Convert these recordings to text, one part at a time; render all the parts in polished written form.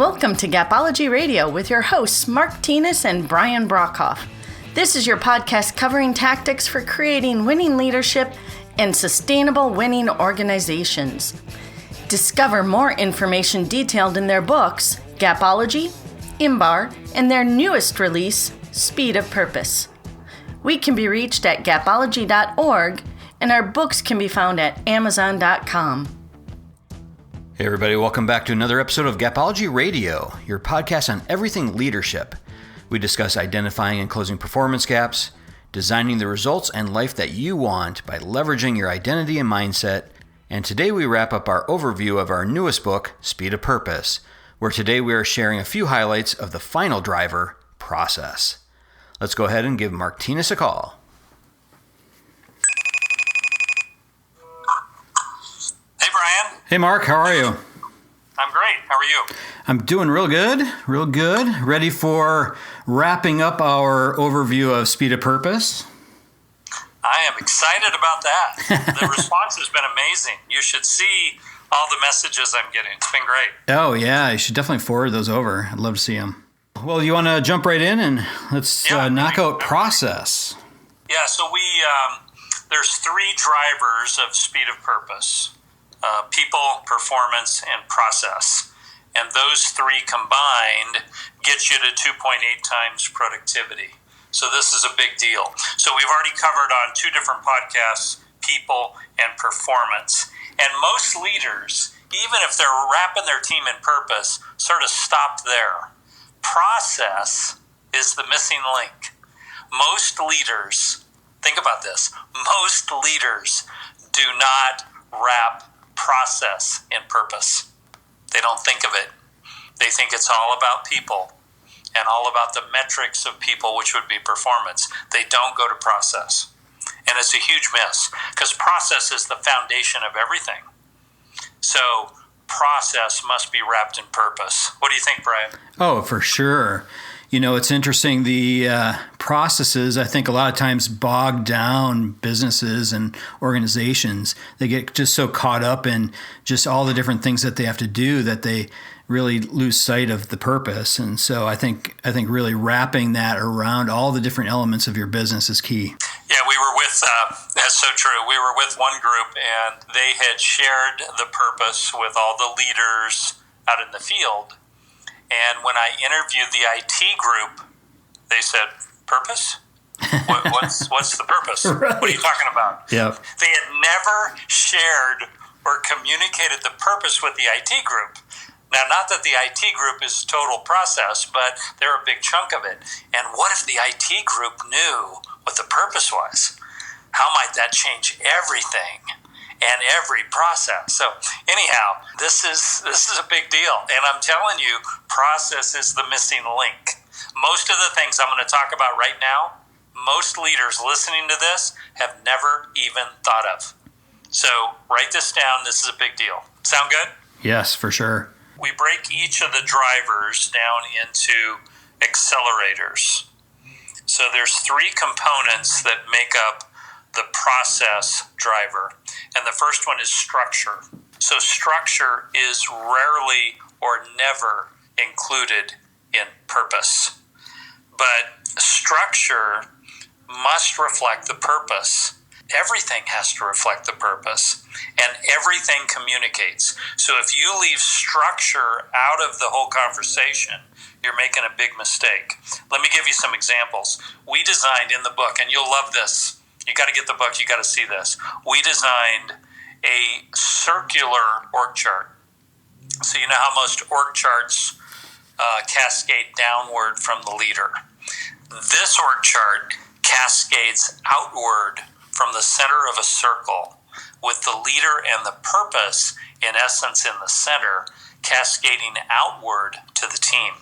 Welcome to Gapology Radio with your hosts Mark Tinas and Brian Brockhoff. This is your podcast covering tactics for creating winning leadership and sustainable winning organizations. Discover more information detailed in their books, Gapology, IMBAR, and their newest release, Speed of Purpose. We can be reached at gapology.org, and our books can be found at amazon.com. Hey everybody, welcome back to another episode of Gapology Radio, your podcast on everything leadership. We discuss identifying and closing performance gaps, designing the results and life that you want by leveraging your identity and mindset, and today we wrap up our overview of our newest book, Speed of Purpose, where today we are sharing a few highlights of the final driver, process. Let's go ahead and give Mark Tinas a call. Hey, Brian. Hey, Mark. How are you? I'm great. How are you? I'm doing real good. Ready for wrapping up our overview of Speed of Purpose. I am excited about that. The response has been amazing. You should see all the messages I'm getting. It's been great. Oh, yeah. You should definitely forward those over. I'd love to see them. Well, you want to jump right in and let's knock out process. Yeah, so there's three drivers of Speed of Purpose. People, performance, and process. And those three combined get you to 2.8 times productivity. So this is a big deal. So we've already covered on two different podcasts, people and performance. And most leaders, even if they're wrapping their team in purpose, sort of stop there. Process is the missing link. Most leaders, think about this, most leaders do not wrap process in purpose. They don't think of it. They think it's all about people and all about the metrics of people, which would be performance. They don't go to process. And it's a huge miss because process is the foundation of everything. So process must be wrapped in purpose. What do you think, Brian? Oh, for sure. You know, it's interesting. The processes, I think a lot of times bog down businesses and organizations. They get just so caught up in just all the different things that they have to do that they really lose sight of the purpose. And so I think really wrapping that around all the different elements of your business is key. Yeah, we were with, that's so true. We were with one group and they had shared the purpose with all the leaders out in the field. And when I interviewed the IT group, they said, purpose? What's the purpose? Right. What are you talking about? Yep. They had never shared or communicated the purpose with the IT group. Now, not that the IT group is total process, but they're a big chunk of it. And what if the IT group knew what the purpose was? How might that change everything and every process? So anyhow, this is a big deal. And I'm telling you, process is the missing link. Most of the things I'm going to talk about right now, most leaders listening to this have never even thought of. So write this down. This is a big deal. Sound good? Yes, for sure. We break each of the drivers down into accelerators. So there's three components that make up the process driver. And the first one is structure. So structure is rarely or never included in purpose. But structure must reflect the purpose. Everything has to reflect the purpose, and everything communicates. So if you leave structure out of the whole conversation, you're making a big mistake. Let me give you some examples. We designed in the book, and you'll love this. You got to get the book. You got to see this. We designed a circular org chart. So you know how most org charts cascade downward from the leader. This org chart cascades outward from the center of a circle with the leader and the purpose, in essence, in the center, cascading outward to the team.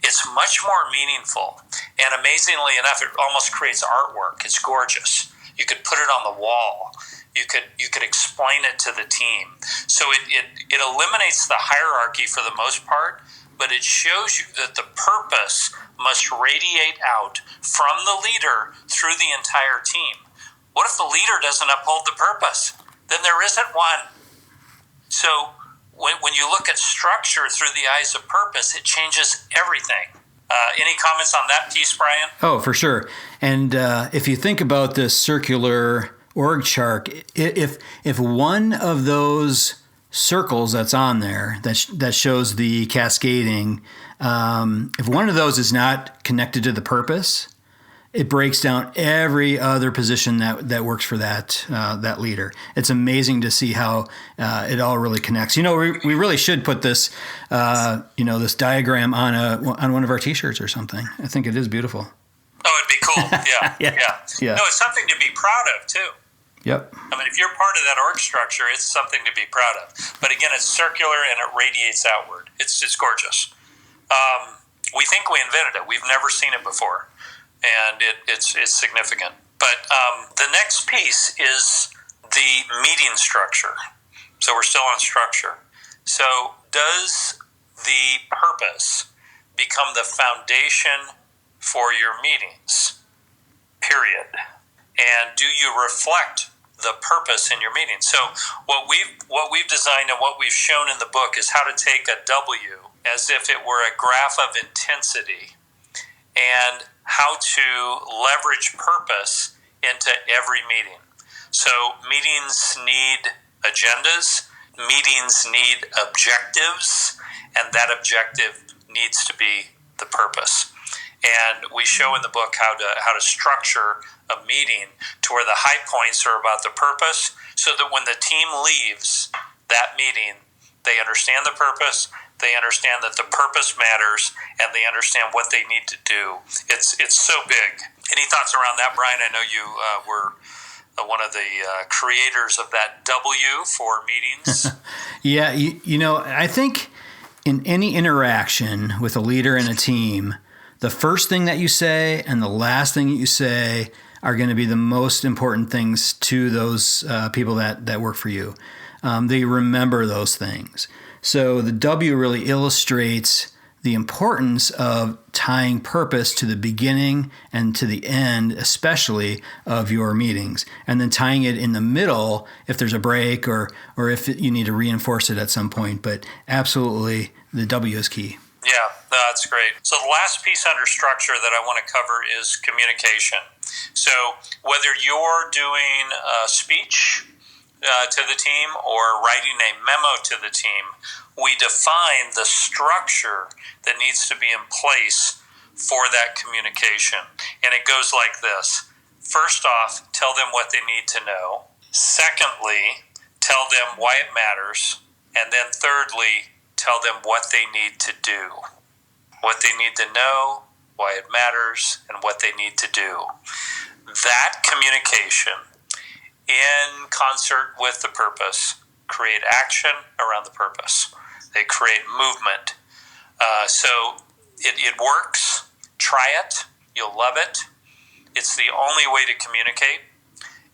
It's much more meaningful, and amazingly enough, it almost creates artwork. It's gorgeous. You could put it on the wall. You could explain it to the team. So it eliminates the hierarchy for the most part, but it shows you that the purpose must radiate out from the leader through the entire team. What if the leader doesn't uphold the purpose? Then there isn't one. So when you look at structure through the eyes of purpose, it changes everything. Any comments on that piece, Brian? Oh, for sure. And if you think about this circular org chart, if one of those circles that's on there that shows the cascading, if one of those is not connected to the purpose, it breaks down every other position that works for that leader. It's amazing to see how it all really connects. We really should put this this diagram on one of our T-shirts or something. I think it is beautiful. Oh, it'd be cool. Yeah. Yeah. No, it's something to be proud of too. Yep. I mean, if you're part of that org structure, it's something to be proud of. But again, it's circular and it radiates outward. It's gorgeous. We think we invented it. We've never seen it before. And it's significant. But the next piece is the meeting structure. So we're still on structure. So does the purpose become the foundation for your meetings? Period. And do you reflect the purpose in your meetings? So what we've designed and what we've shown in the book is how to take a W as if it were a graph of intensity and how to leverage purpose into every meeting. So meetings need agendas, meetings need objectives, and that objective needs to be the purpose. And we show in the book how to structure a meeting to where the high points are about the purpose, so that when the team leaves that meeting, they understand the purpose, they understand that the purpose matters, and they understand what they need to do. It's so big. Any thoughts around that, Brian? I know you were one of the creators of that W for meetings. Yeah, I think in any interaction with a leader and a team, the first thing that you say and the last thing that you say are going to be the most important things to those people that work for you. They remember those things. So the W really illustrates the importance of tying purpose to the beginning and to the end, especially of your meetings, and then tying it in the middle if there's a break or if you need to reinforce it at some point. But absolutely, the W is key. Yeah, that's great. So the last piece under structure that I want to cover is communication. So whether you're doing a speech to the team or writing a memo to the team, we define the structure that needs to be in place for that communication. And it goes like this. First off, tell them what they need to know. Secondly, tell them why it matters. And then thirdly, tell them what they need to do. What they need to know, why it matters, and what they need to do. That communication, in concert with the purpose, create action around the purpose. They create movement. So it works. Try it. You'll love it. It's the only way to communicate.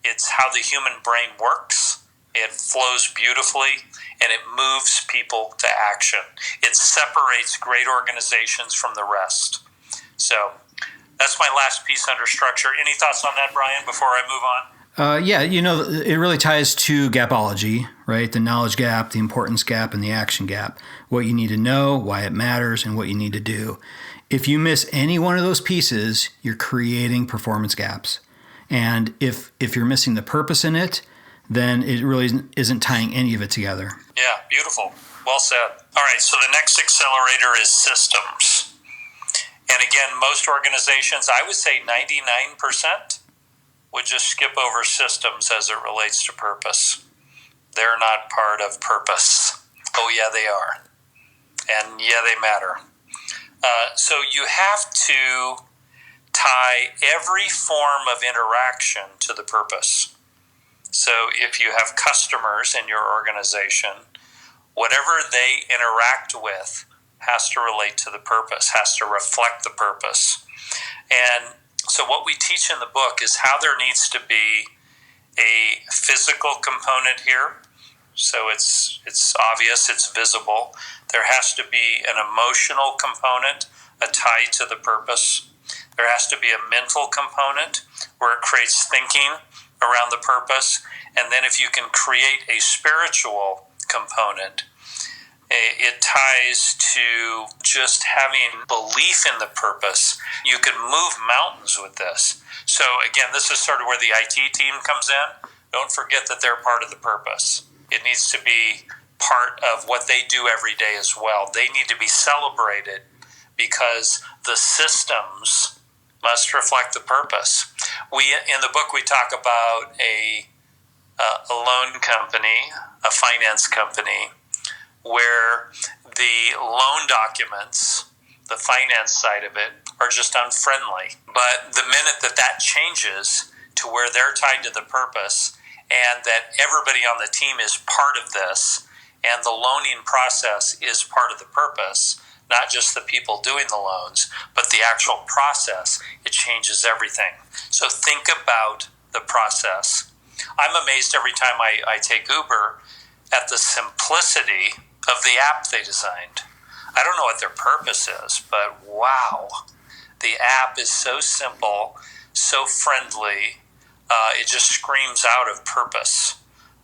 It's how the human brain works. It flows beautifully, and it moves people to action. It separates great organizations from the rest. So that's my last piece under structure. Any thoughts on that, Brian, before I move on? It really ties to gapology, right? The knowledge gap, the importance gap, and the action gap. What you need to know, why it matters, and what you need to do. If you miss any one of those pieces, you're creating performance gaps. And if you're missing the purpose in it, then it really isn't tying any of it together. Yeah, beautiful. Well said. All right, so the next accelerator is systems. And again, most organizations, I would say 99%, would just skip over systems as it relates to purpose. They're not part of purpose. Oh, yeah, they are. And yeah, they matter. So you have to tie every form of interaction to the purpose. So if you have customers in your organization, whatever they interact with has to relate to the purpose, has to reflect the purpose. And so what we teach in the book is how there needs to be a physical component here. So it's obvious, it's visible. There has to be an emotional component, a tie to the purpose. There has to be a mental component where it creates thinking around the purpose. And then if you can create a spiritual component, It ties to just having belief in the purpose. You can move mountains with this. So again, this is sort of where the IT team comes in. Don't forget that they're part of the purpose. It needs to be part of what they do every day as well. They need to be celebrated because the systems must reflect the purpose. In the book, we talk about a loan company, a finance company, where the loan documents, the finance side of it, are just unfriendly. But the minute that changes to where they're tied to the purpose and that everybody on the team is part of this and the loaning process is part of the purpose, not just the people doing the loans, but the actual process, it changes everything. So think about the process. I'm amazed every time I take Uber at the simplicity of the app they designed. I don't know what their purpose is, but wow, the app is so simple, so friendly, it just screams out of purpose.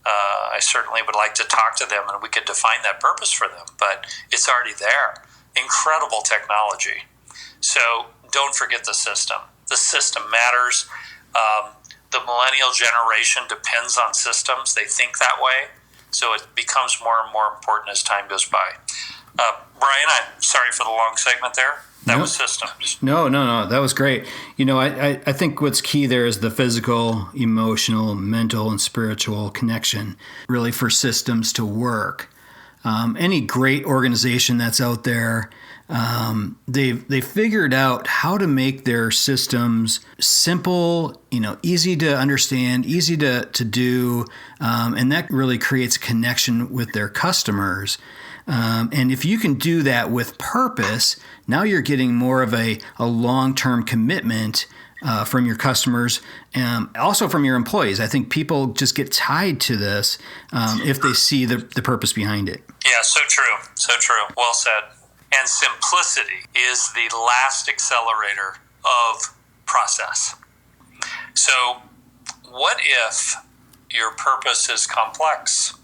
I certainly would like to talk to them and we could define that purpose for them, but it's already there. Incredible technology. So don't forget the system. The system matters. The millennial generation depends on systems. They think that way. So it becomes more and more important as time goes by. Brian, I'm sorry for the long segment there. That was systems. No. That was great. I think what's key there is the physical, emotional, mental, and spiritual connection, really, for systems to work. Any great organization that's out there, they figured out how to make their systems simple, easy to understand, easy to do, and that really creates a connection with their customers. And if you can do that with purpose, now you're getting more of a long-term commitment from your customers, also from your employees. I think people just get tied to this if they see the purpose behind it. Yeah, so true. So true. Well said. And simplicity is the last accelerator of process. So what if your purpose is complex?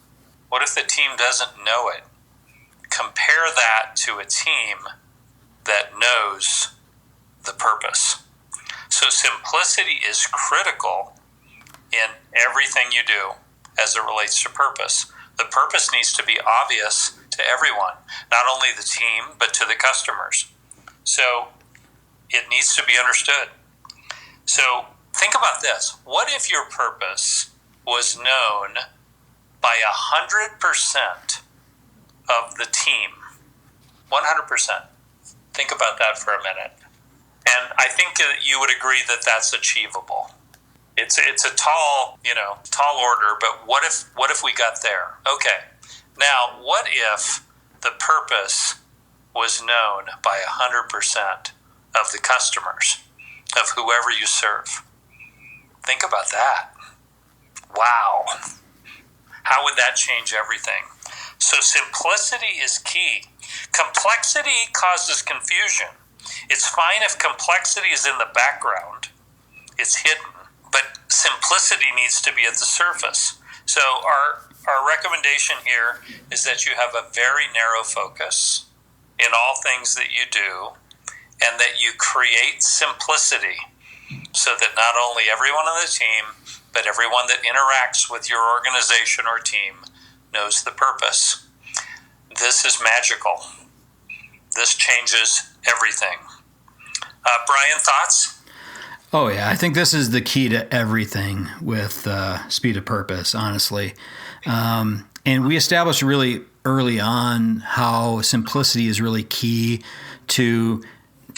What if the team doesn't know it? Compare that to a team that knows the purpose. So simplicity is critical in everything you do as it relates to purpose. The purpose needs to be obvious to everyone, not only the team, but to the customers. So it needs to be understood. So think about this. What if your purpose was known by 100% of the team? 100%. Think about that for a minute. And I think that you would agree that that's achievable. It's a tall order, but what if we got there? Okay. Now, what if the purpose was known by 100% of the customers, of whoever you serve? Think about that. Wow. How would that change everything? So simplicity is key. Complexity causes confusion. It's fine if complexity is in the background. It's hidden. But simplicity needs to be at the surface. So our recommendation here is that you have a very narrow focus in all things that you do, and that you create simplicity so that not only everyone on the team, but everyone that interacts with your organization or team knows the purpose. This is magical. This changes everything. Brian, thoughts? Oh, yeah. I think this is the key to everything with Speed of Purpose, honestly. And we established really early on how simplicity is really key to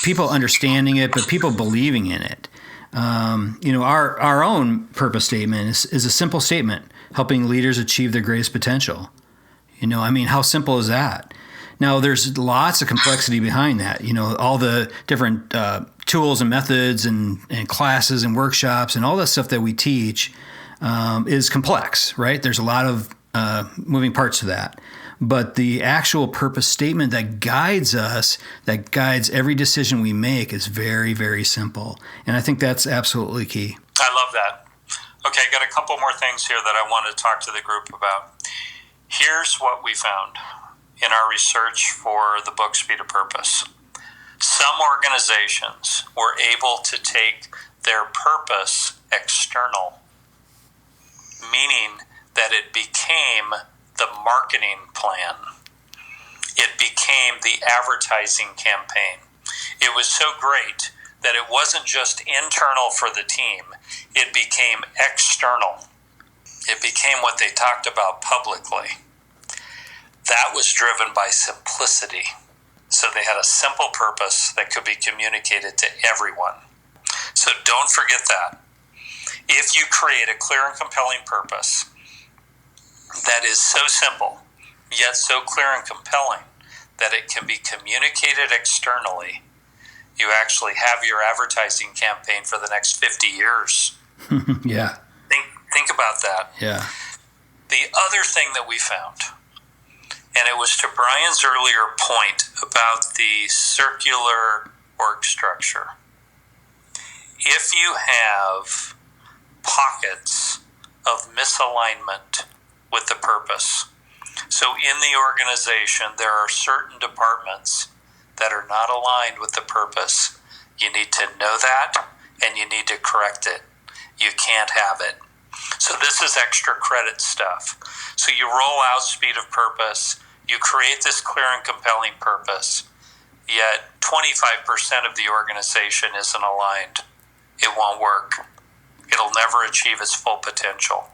people understanding it, but people believing in it. Our own purpose statement is a simple statement, helping leaders achieve their greatest potential. How simple is that? Now, there's lots of complexity behind that. All the different tools and methods and classes and workshops and all that stuff that we teach is complex, right? There's a lot of moving parts to that. But the actual purpose statement that guides us, that guides every decision we make, is very, very simple. And I think that's absolutely key. I love that. Okay, I got a couple more things here that I want to talk to the group about. Here's what we found. in our research for the book Speed of Purpose. Some organizations were able to take their purpose external, meaning that it became the marketing plan. It became the advertising campaign. It was so great that it wasn't just internal for the team, it became external. It became what they talked about publicly. That was driven by simplicity. So they had a simple purpose that could be communicated to everyone. So don't forget that. If you create a clear and compelling purpose that is so simple, yet so clear and compelling that it can be communicated externally, you actually have your advertising campaign for the next 50 years. Yeah. Think about that. Yeah. The other thing that we found, and it was to Brian's earlier point about the circular org structure. If you have pockets of misalignment with the purpose, so in the organization there are certain departments that are not aligned with the purpose, you need to know that and you need to correct it. You can't have it. So this is extra credit stuff. So you roll out Speed of Purpose, you create this clear and compelling purpose, yet 25% of the organization isn't aligned. It won't work. It'll never achieve its full potential.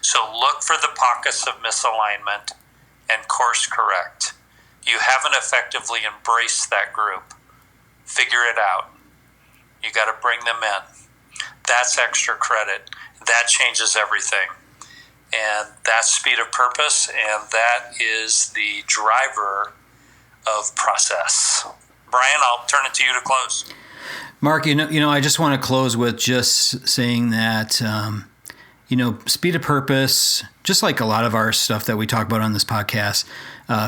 So look for the pockets of misalignment and course correct. You haven't effectively embraced that group. Figure it out. You got to bring them in. That's extra credit. That changes everything. And that's Speed of Purpose, and that is the driver of process. Brian, I'll turn it to you to close. Mark, you know, I just want to close with just saying that, Speed of Purpose, just like a lot of our stuff that we talk about on this podcast,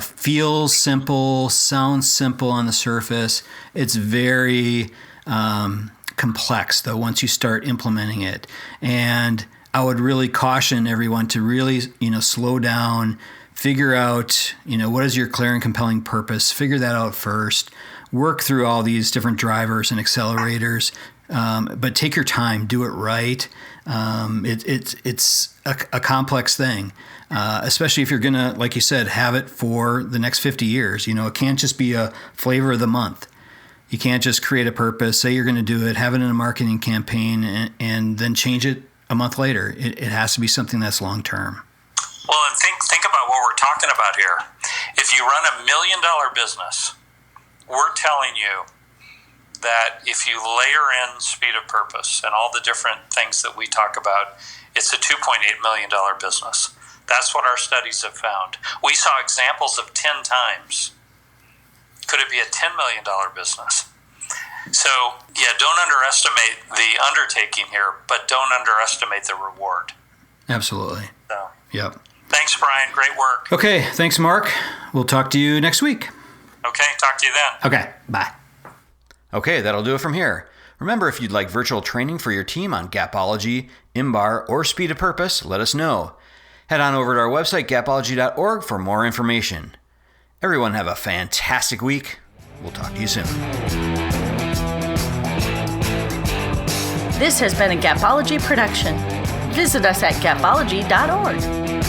feels simple, sounds simple on the surface. It's very complex, though, once you start implementing it. And I would really caution everyone to really, slow down, figure out, what is your clear and compelling purpose? Figure that out first. Work through all these different drivers and accelerators, but take your time, do it right. It's a complex thing, especially if you're going to, like you said, have it for the next 50 years. It can't just be a flavor of the month. You can't just create a purpose, say you're going to do it, have it in a marketing campaign, and then change it a month later. It has to be something that's long term. Well, and think about what we're talking about here. If you run $1 million business, we're telling you that if you layer in Speed of Purpose and all the different things that we talk about, it's a $2.8 million business. That's what our studies have found. We saw examples of 10 times. Could it be a $10 million business? So, yeah, don't underestimate the undertaking here, but don't underestimate the reward. Absolutely. So, yep. Thanks, Brian. Great work. Okay, thanks, Mark. We'll talk to you next week. Okay, talk to you then. Okay, bye. Okay, that'll do it from here. Remember, if you'd like virtual training for your team on Gapology, IMBAR, or Speed of Purpose, let us know. Head on over to our website, gapology.org, for more information. Everyone have a fantastic week. We'll talk to you soon. This has been a Gapology production. Visit us at gapology.org.